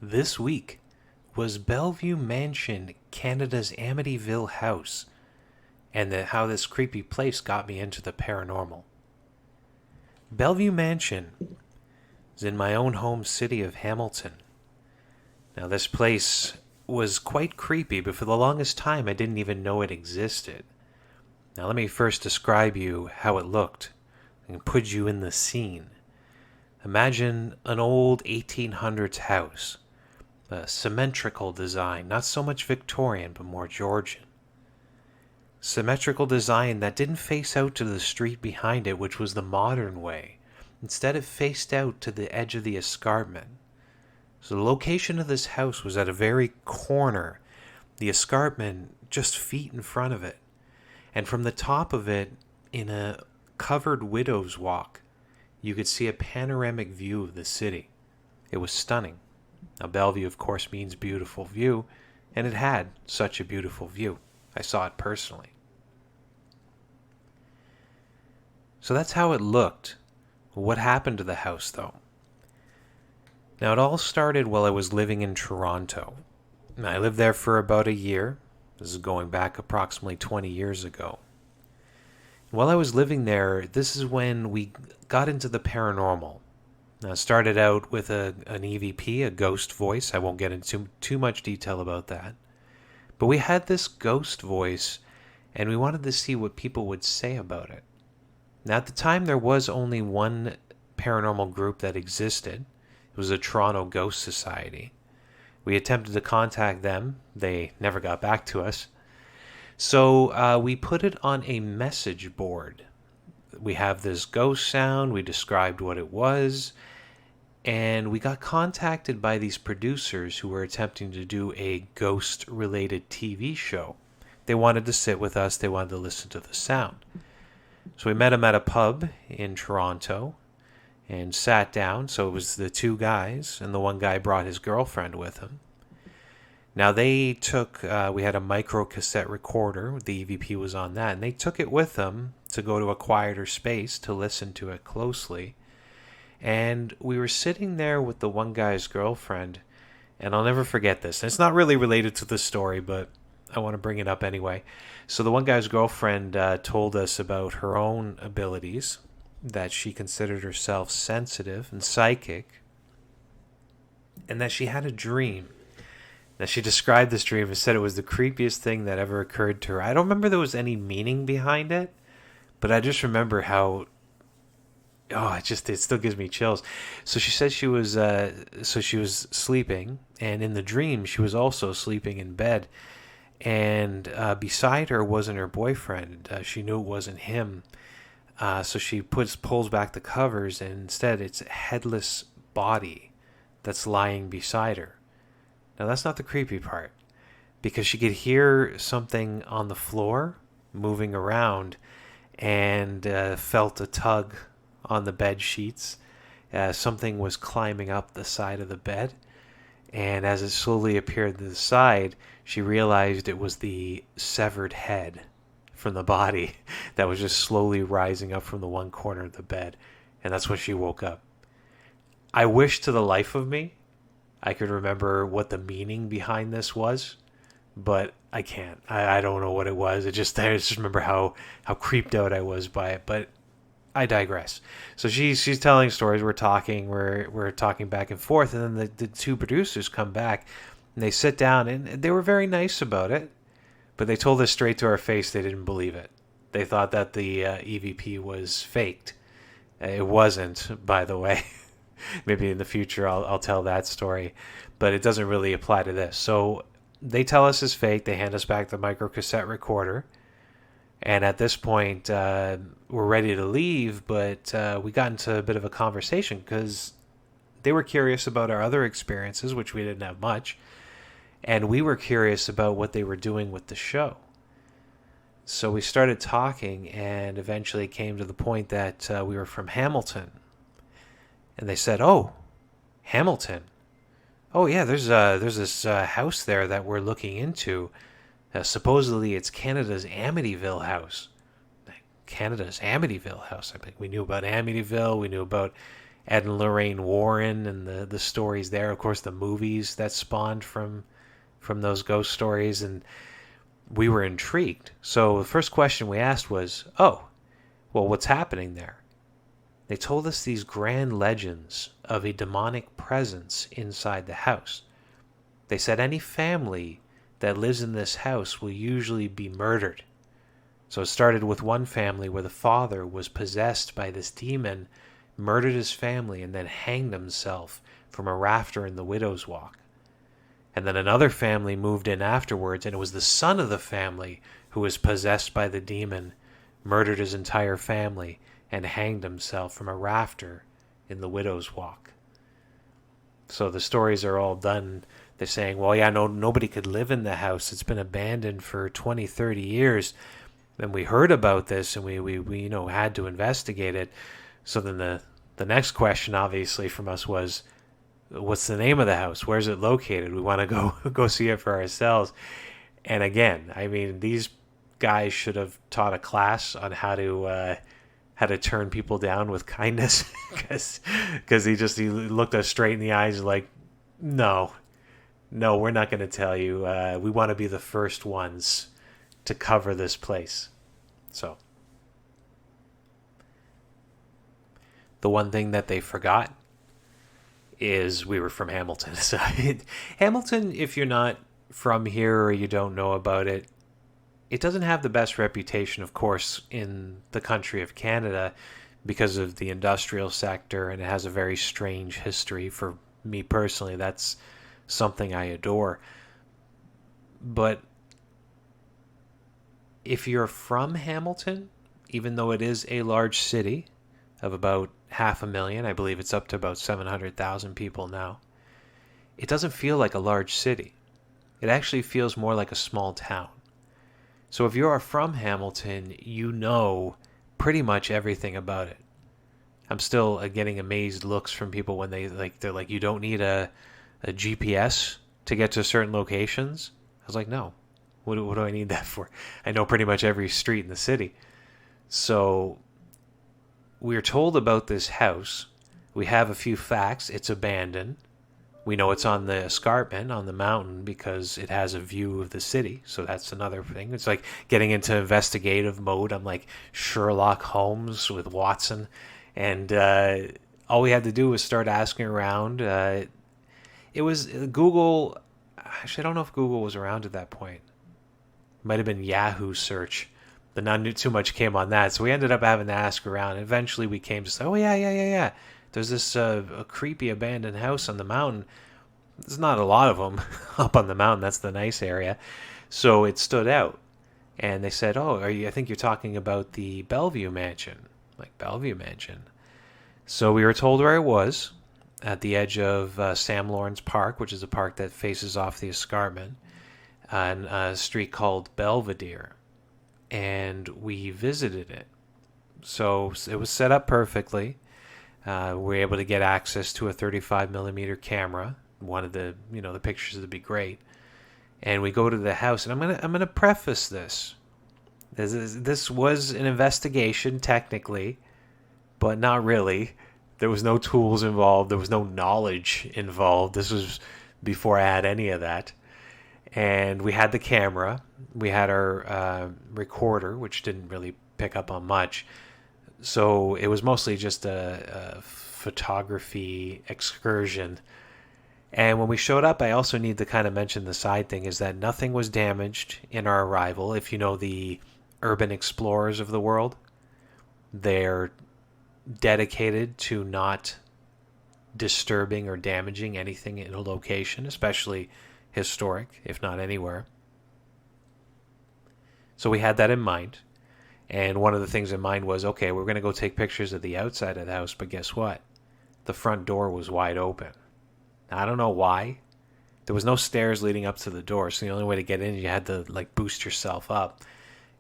This week was Bellevue Mansion, Canada's Amityville house, and how this creepy place got me into the paranormal. Bellevue Mansion is in my own home city of Hamilton. Now, this place was quite creepy, but for the longest time I didn't even know it existed. Now, let me first describe you how it looked and put you in the scene. Imagine an old 1800s house. A symmetrical design, not so much Victorian, but more Georgian. Symmetrical design that didn't face out to the street behind it, which was the modern way. Instead, it faced out to the edge of the escarpment. So the location of this house was at a very corner, the escarpment just feet in front of it. And from the top of it, in a covered widow's walk, you could see a panoramic view of the city. It was stunning. Now, Bellevue, of course, means beautiful view, and it had such a beautiful view. I saw it personally. So that's how it looked. What happened to the house, though? Now, it all started while I was living in Toronto. Now, I lived there for about a year. This is going back approximately 20 years ago. While I was living there, this is when we got into the paranormal. Now, it started out with an EVP, a ghost voice. I won't get into too much detail about that. But we had this ghost voice, and we wanted to see what people would say about it. Now, at the time, there was only one paranormal group that existed. It was the Toronto Ghost Society. We attempted to contact them. They never got back to us. So we put it on a message board. We have this ghost sound. We described what it was. And we got contacted by these producers who were attempting to do a ghost-related TV show. They wanted to sit with us. They wanted to listen to the sound. So we met them at a pub in Toronto and sat down. So it was the two guys, and the one guy brought his girlfriend with him. Now they took, we had a micro cassette recorder. The EVP was on that. And they took it with them to go to a quieter space to listen to it closely. And we were sitting there with the one guy's girlfriend, and I'll never forget this. And it's not really related to the story, but I want to bring it up anyway. So the one guy's girlfriend told us about her own abilities, that she considered herself sensitive and psychic, and that she had a dream. Now, she described this dream and said it was the creepiest thing that ever occurred to her. I don't remember there was any meaning behind it, but I just remember how it still gives me chills. So she said she was sleeping, and in the dream she was also sleeping in bed, and beside her wasn't her boyfriend. She knew it wasn't him. So she pulls back the covers, and instead it's a headless body that's lying beside her. Now, that's not the creepy part, because she could hear something on the floor moving around, and felt a tug on the bed sheets. Something was climbing up the side of the bed, and as it slowly appeared to the side, she realized it was the severed head from the body that was just slowly rising up from the one corner of the bed, and that's when she woke up. I wish to the life of me I could remember what the meaning behind this was, but I can't. I don't know what it was. I just remember how creeped out I was by it, but I digress. So she's telling stories. We're talking back and forth, and then the two producers come back, and they sit down, and they were very nice about it, but they told us straight to our face they didn't believe it. They thought that the EVP was faked. It wasn't, by the way. Maybe in the future I'll tell that story, but it doesn't really apply to this. So they tell us it's fake. They hand us back the micro cassette recorder. And at this point, we're ready to leave, but we got into a bit of a conversation because they were curious about our other experiences, which we didn't have much. And we were curious about what they were doing with the show. So we started talking, and eventually came to the point that we were from Hamilton. And they said, "Oh, Hamilton. Oh, yeah, there's this house there that we're looking into. Supposedly it's Canada's Amityville house." Canada's Amityville house. I think we knew about Amityville. We knew about Ed and Lorraine Warren and the stories there. Of course, the movies that spawned from those ghost stories, and we were intrigued. So the first question we asked was, "Oh, well, what's happening there?" They told us these grand legends of a demonic presence inside the house. They said any family that lives in this house will usually be murdered. So it started with one family where the father was possessed by this demon, murdered his family, and then hanged himself from a rafter in the widow's walk. And then another family moved in afterwards, and it was the son of the family who was possessed by the demon, murdered his entire family, and hanged himself from a rafter in the widow's walk. So the stories are all done. They're saying, well, yeah, no, nobody could live in the house. It's been abandoned for 20, 30 years. And we heard about this, and we had to investigate it. So then the next question, obviously, from us was, what's the name of the house? Where's it located? We want to go see it for ourselves. And again, I mean, these guys should have taught a class on how to turn people down with kindness, because he looked us straight in the eyes like, no, we're not going to tell you. We want to be the first ones to cover this place. So the one thing that they forgot is we were from Hamilton. So Hamilton, if you're not from here or you don't know about it, it doesn't have the best reputation, of course, in the country of Canada because of the industrial sector, and it has a very strange history. For me personally, that's something I adore. But if you're from Hamilton, even though it is a large city of about 500,000, I believe it's up to about 700,000 people now, it doesn't feel like a large city. It actually feels more like a small town. So if you are from Hamilton, you know pretty much everything about it. I'm still getting amazed looks from people when they're like, you don't need a GPS to get to certain locations. I was like, no. What do I need that for? I know pretty much every street in the city. So we're told about this house. We have a few facts. It's abandoned. We know it's on the escarpment, on the mountain, because it has a view of the city. So that's another thing. It's like getting into investigative mode. I'm like Sherlock Holmes with Watson. And all we had to do was start asking around. It was Google. Actually, I don't know if Google was around at that point. It might have been Yahoo search. But not too much came on that. So we ended up having to ask around. Eventually we came to say, oh, yeah. There's this a creepy abandoned house on the mountain. There's not a lot of them up on the mountain. That's the nice area. So it stood out. And they said, oh, I think you're talking about the Bellevue Mansion. Like, Bellevue Mansion. So we were told where it was, at the edge of Sam Lawrence Park, which is a park that faces off the escarpment, on a street called Belvedere. And we visited it. So it was set up perfectly. We were able to get access to a 35 millimeter camera. Wanted the pictures to be great. And we go to the house, and I'm gonna preface this. This was an investigation technically, but not really. There was no tools involved. There was no knowledge involved. This was before I had any of that. And we had the camera. We had our recorder, which didn't really pick up on much. So it was mostly just a photography excursion. And when we showed up, I also need to kind of mention the side thing is that nothing was damaged in our arrival. If you know the urban explorers of the world, they're dedicated to not disturbing or damaging anything in a location, especially historic, if not anywhere. So we had that in mind. And one of the things in mind was, okay, we're going to go take pictures of the outside of the house, but guess what? The front door was wide open. Now, I don't know why. There was no stairs leading up to the door, so the only way to get in, you had to boost yourself up.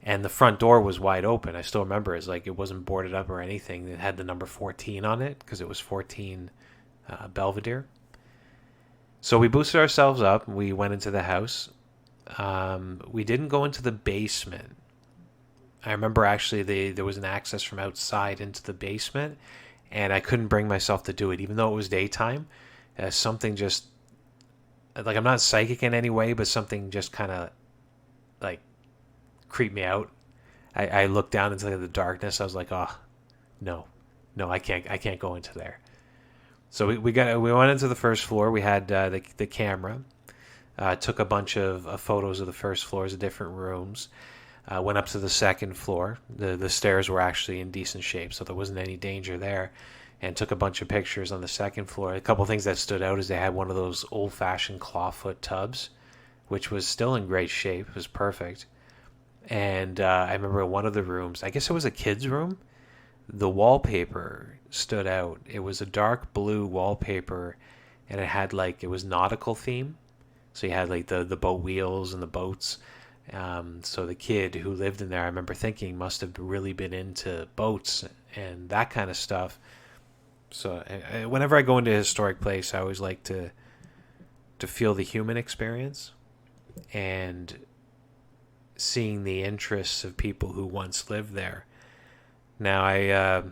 And the front door was wide open. I still remember it wasn't boarded up or anything. It had the number 14 on it because it was 14 Belvedere. So we boosted ourselves up. We went into the house. We didn't go into the basement. I remember actually there was an access from outside into the basement, and I couldn't bring myself to do it, even though it was daytime. Something just, like, I'm not psychic in any way, but something just kind of, like, creeped me out. I looked down into the darkness. I was like, oh, no, I can't go into there. So we went into the first floor. We had the camera. Took a bunch of photos of the first floors of different rooms. Went up to the second floor. The stairs were actually in decent shape, so there wasn't any danger there. And took a bunch of pictures on the second floor. A couple things that stood out is they had one of those old-fashioned clawfoot tubs, which was still in great shape. It was perfect. And I remember one of the rooms, I guess it was a kid's room, the wallpaper stood out. It was a dark blue wallpaper, and it had, like, it was nautical theme. So you had, like, the boat wheels and the boats. So the kid who lived in there, I remember thinking, must have really been into boats and that kind of stuff. So whenever I go into a historic place, I always like to feel the human experience and seeing the interests of people who once lived there. Now, I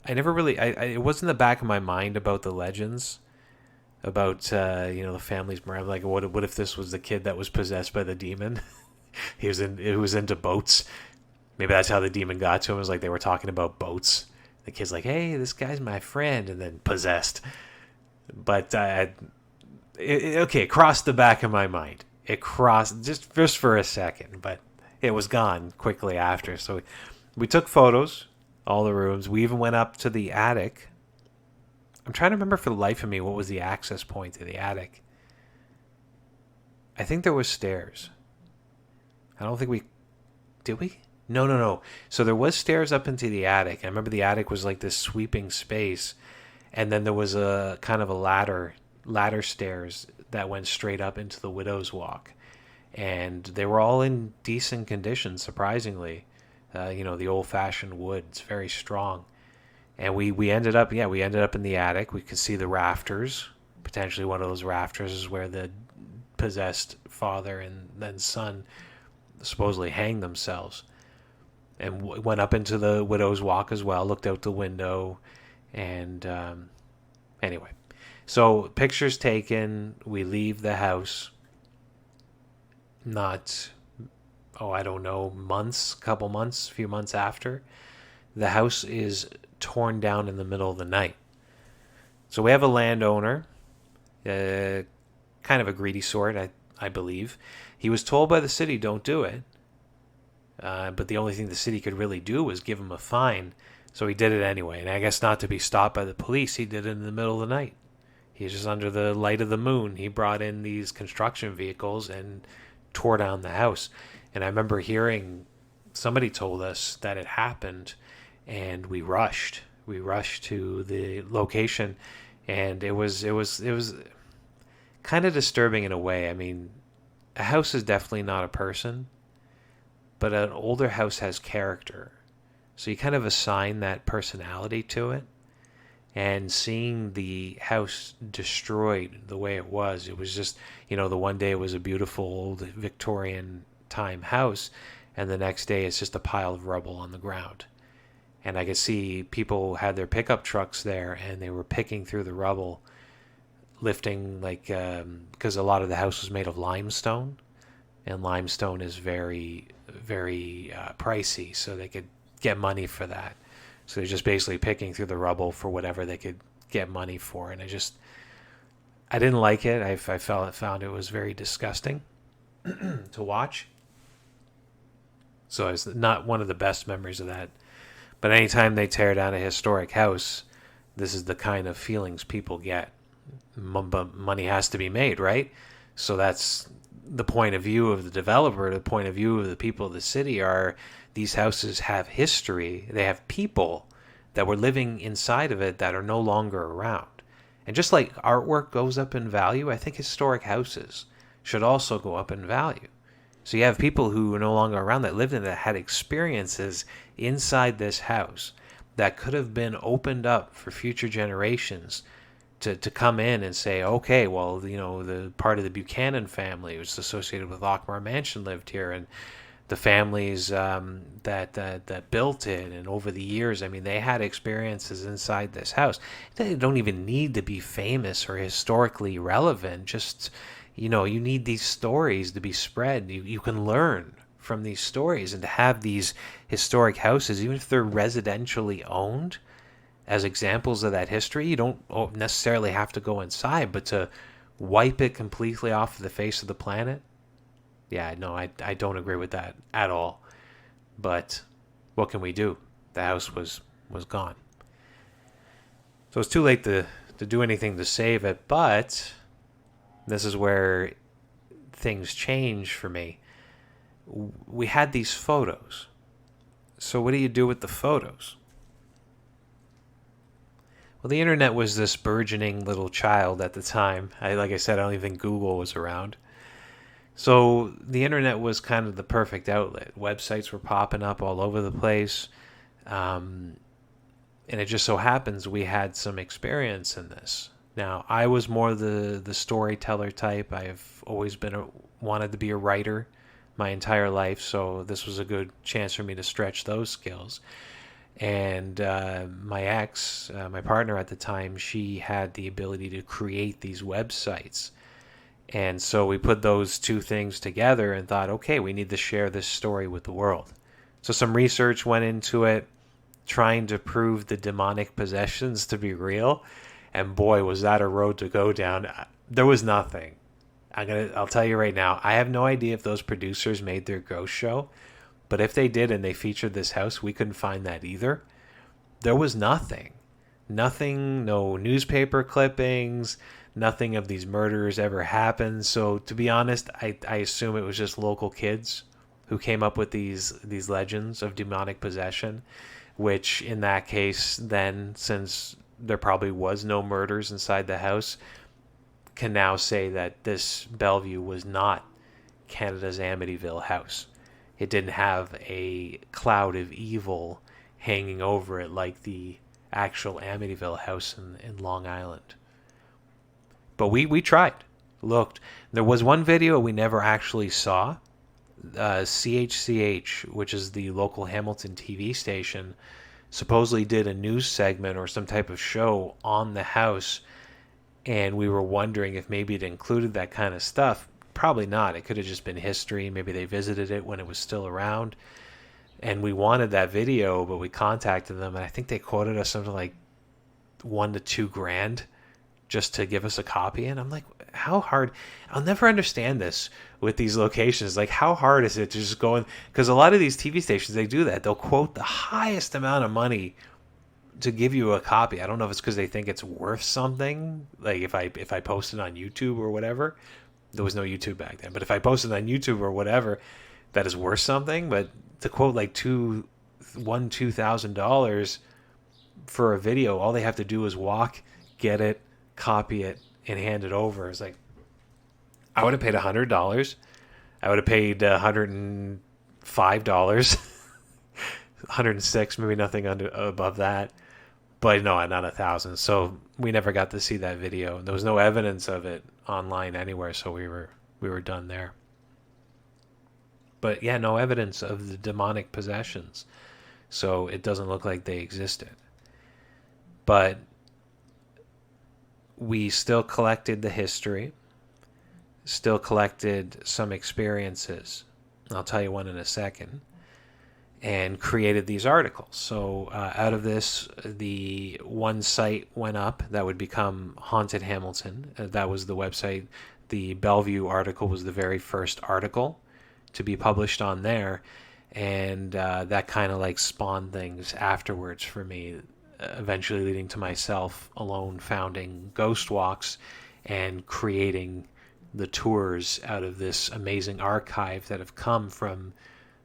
never really, it was in the back of my mind about the legends, about the family's morale. Like, what if this was the kid that was possessed by the demon? He was into boats. Maybe that's how the demon got to him. It was like they were talking about boats. The kid's like, hey, this guy's my friend, and then possessed. But it crossed the back of my mind. It crossed just for a second, but it was gone quickly after. So we took photos, all the rooms. We even went up to the attic. I'm trying to remember for the life of me what was the access point to the attic. I think there was stairs. I don't think did we? No. So there was stairs up into the attic. I remember the attic was like this sweeping space, and then there was a kind of a ladder stairs that went straight up into the widow's walk, and they were all in decent condition, surprisingly. The old-fashioned wood, it's very strong. And we ended up in the attic. We could see the rafters. Potentially one of those rafters is where the possessed father and then son supposedly hanged themselves. And went up into the widow's walk as well, looked out the window, and anyway. So pictures taken, we leave the house. Not, I don't know, a few months after. The house is torn down in the middle of the night. So we have a landowner, kind of a greedy sort, I believe. He was told by the city, don't do it. But the only thing the city could really do was give him a fine. So he did it anyway. And I guess not to be stopped by the police, he did it in the middle of the night. He was just under the light of the moon. He brought in these construction vehicles and tore down the house. And I remember hearing somebody told us that it happened, and we rushed. We rushed to the location, and it was kind of disturbing in a way. I mean, a house is definitely not a person, but an older house has character. So you kind of assign that personality to it. And seeing the house destroyed the way it was just, the one day it was a beautiful old Victorian time house, and the next day it's just a pile of rubble on the ground. And I could see people had their pickup trucks there, and they were picking through the rubble, lifting, like, because a lot of the house was made of limestone, and limestone is very, very pricey, so they could get money for that. So they're just basically picking through the rubble for whatever they could get money for. And I didn't like it. I found it was very disgusting to watch. So it's not one of the best memories of that. But anytime they tear down a historic house, this is the kind of feelings people get. But money has to be made, right? So that's the point of view of the developer, the point of view of the people of the city are these houses have history. They have people that were living inside of it that are no longer around. And just like artwork goes up in value, I think historic houses should also go up in value. So you have people who are no longer around that lived in it, that had experiences inside this house that could have been opened up for future generations to come in and say, okay, well, the part of the Buchanan family was associated with Ouija Mansion lived here, and the families that built it, and over the years, I mean, they had experiences inside this house. They don't even need to be famous or historically relevant. Just, you need these stories to be spread. You can learn from these stories, and to have these historic houses, even if they're residentially owned, as examples of that history. You don't necessarily have to go inside, but to wipe it completely off the face of the planet, yeah, no, I don't agree with that at all. But what can we do? The house was gone. So it's too late to do anything to save it, but this is where things change for me. We had these photos. So what do you do with the photos? Well, the internet was this burgeoning little child at the time. Like I said, I don't even think Google was around. So the internet was kind of the perfect outlet. Websites were popping up all over the place. And it just so happens we had some experience in this. Now, I was more the storyteller type. I've always wanted to be a writer my entire life, so this was a good chance for me to stretch those skills. And my ex, my partner at the time, she had the ability to create these websites. And so we put those two things together and thought, okay, we need to share this story with the world. So some research went into it, trying to prove the demonic possessions to be real. And boy, was that a road to go down. There was nothing. I'll tell you right now, I have no idea if those producers made their ghost show. But if they did and they featured this house, we couldn't find that either. There was nothing. Nothing, no newspaper clippings, nothing of these murders ever happened. So to be honest, I assume it was just local kids who came up with these legends of demonic possession, which in that case then, since there probably was no murders inside the house, can now say that this Bellevue was not Canada's Amityville house. It didn't have a cloud of evil hanging over it like the actual Amityville house in Long Island. But we tried, looked. There was one video we never actually saw. CHCH, which is the local Hamilton TV station, supposedly did a news segment or some type of show on the house, and we were wondering if maybe it included that kind of stuff. Probably not. It could have just been history. Maybe they visited it when it was still around. And we wanted that video, but we contacted them, and I think they quoted us something like $1,000 to $2,000 just to give us a copy. And I'm like, how hard? I'll never understand this with these locations. Like, how hard is it to just go in? Because a lot of these TV stations, they do that. They'll quote the highest amount of money to give you a copy. I don't know if it's because they think it's worth something. Like if I post it on YouTube or whatever. There was no YouTube back then, but if I posted on YouTube or whatever, that is worth something. But to quote like $2,000 for a video, all they have to do is walk, get it, copy it, and hand it over. It's like, I would have paid $100. I would have paid $105, $106, maybe nothing above that. But no, not $1,000. So we never got to see that video. There was no evidence of it online anywhere, so we were done there. But yeah, no evidence of the demonic possessions. So it doesn't look like they existed. But we still collected the history, still collected some experiences. I'll tell you one in a second. And created these articles. So out of this, the one site went up that would become Haunted Hamilton. That was the website. The Bellevue article was the very first article to be published on there. And that kind of like spawned things afterwards for me, eventually leading to myself alone founding Ghost Walks and creating the tours out of this amazing archive that have come from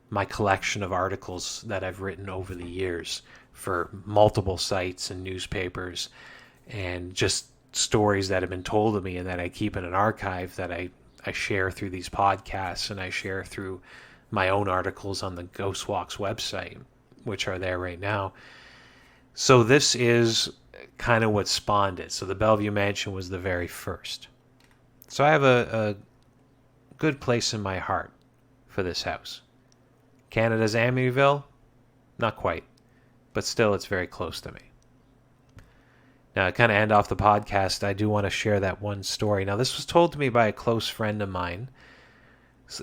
my collection of articles that I've written over the years for multiple sites and newspapers, and just stories that have been told to me and that I keep in an archive that I share through these podcasts, and I share through my own articles on the Ghost Walks website, which are there right now. So this is kind of what spawned it. So the Bellevue Mansion was the very first. So I have a good place in my heart for this house. Canada's Amityville? Not quite, but still it's very close to me. Now, to kind of end off the podcast, I do want to share that one story. Now, this was told to me by a close friend of mine.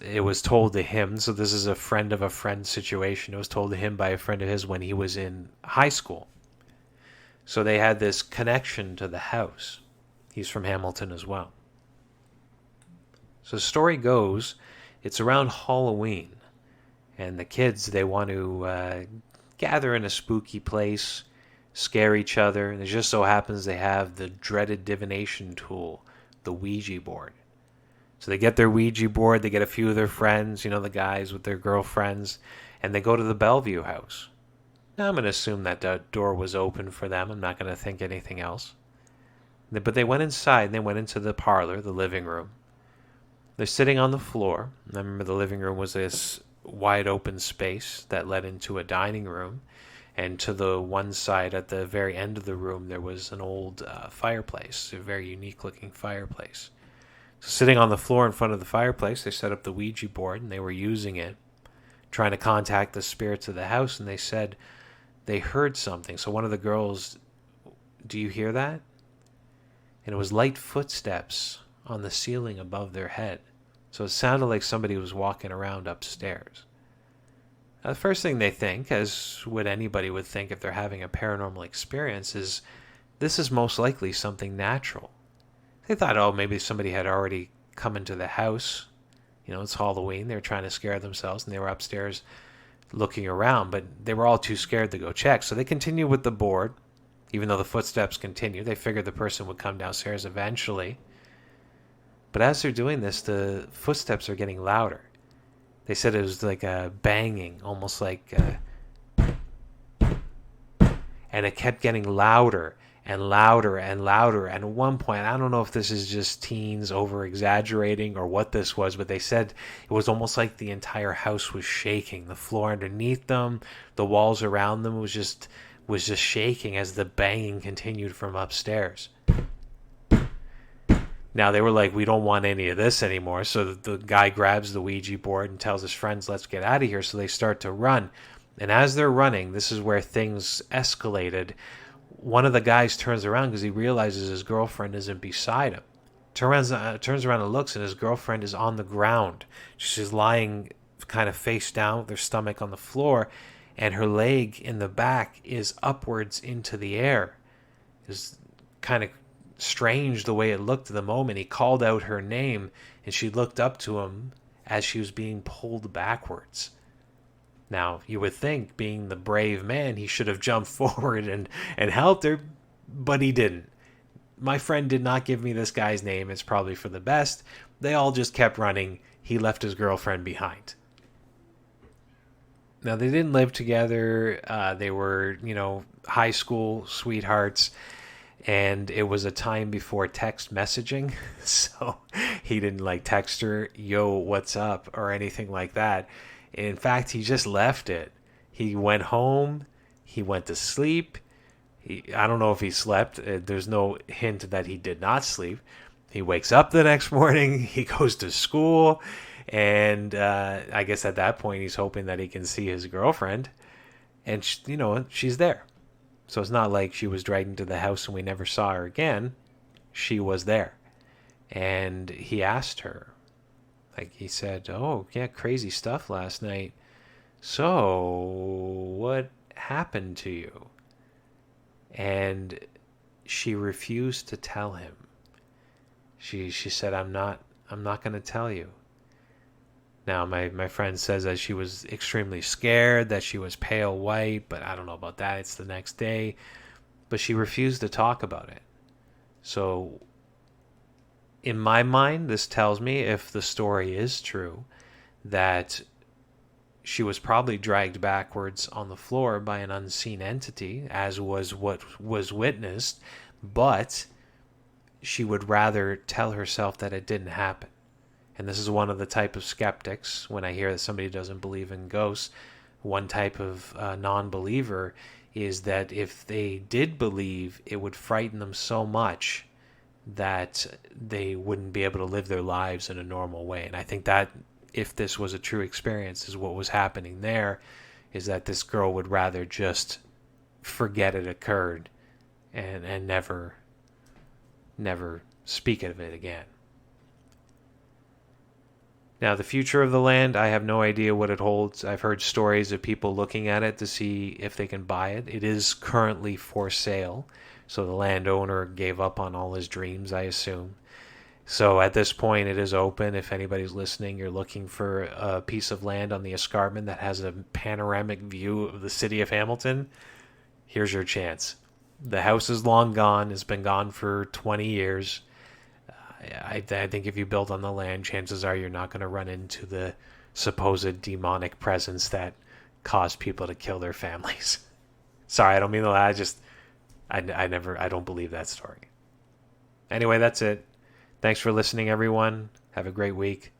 It was told to him, so this is a friend of a friend situation. It was told to him by a friend of his when he was in high school. So they had this connection to the house. He's from Hamilton as well. So the story goes, it's around Halloween, and the kids, they want to gather in a spooky place, scare each other, and it just so happens they have the dreaded divination tool, the Ouija board. So they get their Ouija board, they get a few of their friends, the guys with their girlfriends, and they go to the Bellevue house. Now I'm going to assume that the door was open for them. I'm not going to think anything else. But they went inside, and they went into the parlor, the living room. They're sitting on the floor. I remember the living room was this wide open space that led into a dining room. And to the one side, at the very end of the room, there was an old fireplace, a very unique looking fireplace. So sitting on the floor in front of the fireplace, they set up the Ouija board, and they were using it, trying to contact the spirits of the house, and they said they heard something. So one of the girls, do you hear that? And it was light footsteps on the ceiling above their head. So it sounded like somebody was walking around upstairs. Now, the first thing they think, as would anybody would think if they're having a paranormal experience, is this is most likely something natural. They thought, oh, maybe somebody had already come into the house. It's Halloween. They were trying to scare themselves, and they were upstairs looking around, but they were all too scared to go check. So they continued with the board, even though the footsteps continued. They figured the person would come downstairs eventually. But as they're doing this, the footsteps are getting louder. They said it was like a banging, almost like... and it kept getting louder and louder and louder. And at one point, I don't know if this is just teens over-exaggerating or what this was, but they said it was almost like the entire house was shaking. The floor underneath them, the walls around them was just shaking as the banging continued from upstairs. Now, they were like, we don't want any of this anymore. So the guy grabs the Ouija board and tells his friends, let's get out of here. So they start to run. And as they're running, this is where things escalated. One of the guys turns around because he realizes his girlfriend isn't beside him. Turns around and looks, and his girlfriend is on the ground. She's lying kind of face down with her stomach on the floor, and her leg in the back is upwards into the air. It's kind of strange the way it looked at the moment. He called out her name, and she looked up to him as she was being pulled backwards. Now, you would think, being the brave man, he should have jumped forward and helped her, but he didn't. My friend did not give me this guy's name. It's probably for the best. They all just kept running. He left his girlfriend behind. Now, they didn't live together. They were, high school sweethearts. And it was a time before text messaging. So he didn't text her, yo, what's up, or anything like that. In fact, he just left it. He went home. He went to sleep. I don't know if he slept. There's no hint that he did not sleep. He wakes up the next morning. He goes to school. And I guess at that point, he's hoping that he can see his girlfriend. And, she's there. So it's not like she was dragged into the house and we never saw her again. She was there. And he asked her. He said, oh, yeah, crazy stuff last night. So, what happened to you? And she refused to tell him. She said, I'm not going to tell you. Now, my friend says that she was extremely scared, that she was pale white, but I don't know about that. It's the next day. But she refused to talk about it. So, in my mind, this tells me, if the story is true, that she was probably dragged backwards on the floor by an unseen entity, as was what was witnessed, but she would rather tell herself that it didn't happen. And this is one of the type of skeptics, when I hear that somebody doesn't believe in ghosts, one type of non-believer is that if they did believe, it would frighten them so much that they wouldn't be able to live their lives in a normal way. And I think that if this was a true experience, is what was happening there is that this girl would rather just forget it occurred and never speak of it again. Now, the future of the land, I have no idea what it holds. I've heard stories of people looking at it to see if they can buy it. It is currently for sale, so the landowner gave up on all his dreams, I assume. So at this point, it is open. If anybody's listening, you're looking for a piece of land on the escarpment that has a panoramic view of the city of Hamilton, here's your chance. The house is long gone. It's been gone for 20 years. I think if you build on the land, chances are you're not going to run into the supposed demonic presence that caused people to kill their families. Sorry, I don't mean to lie. I don't believe that story. Anyway, that's it. Thanks for listening, everyone. Have a great week.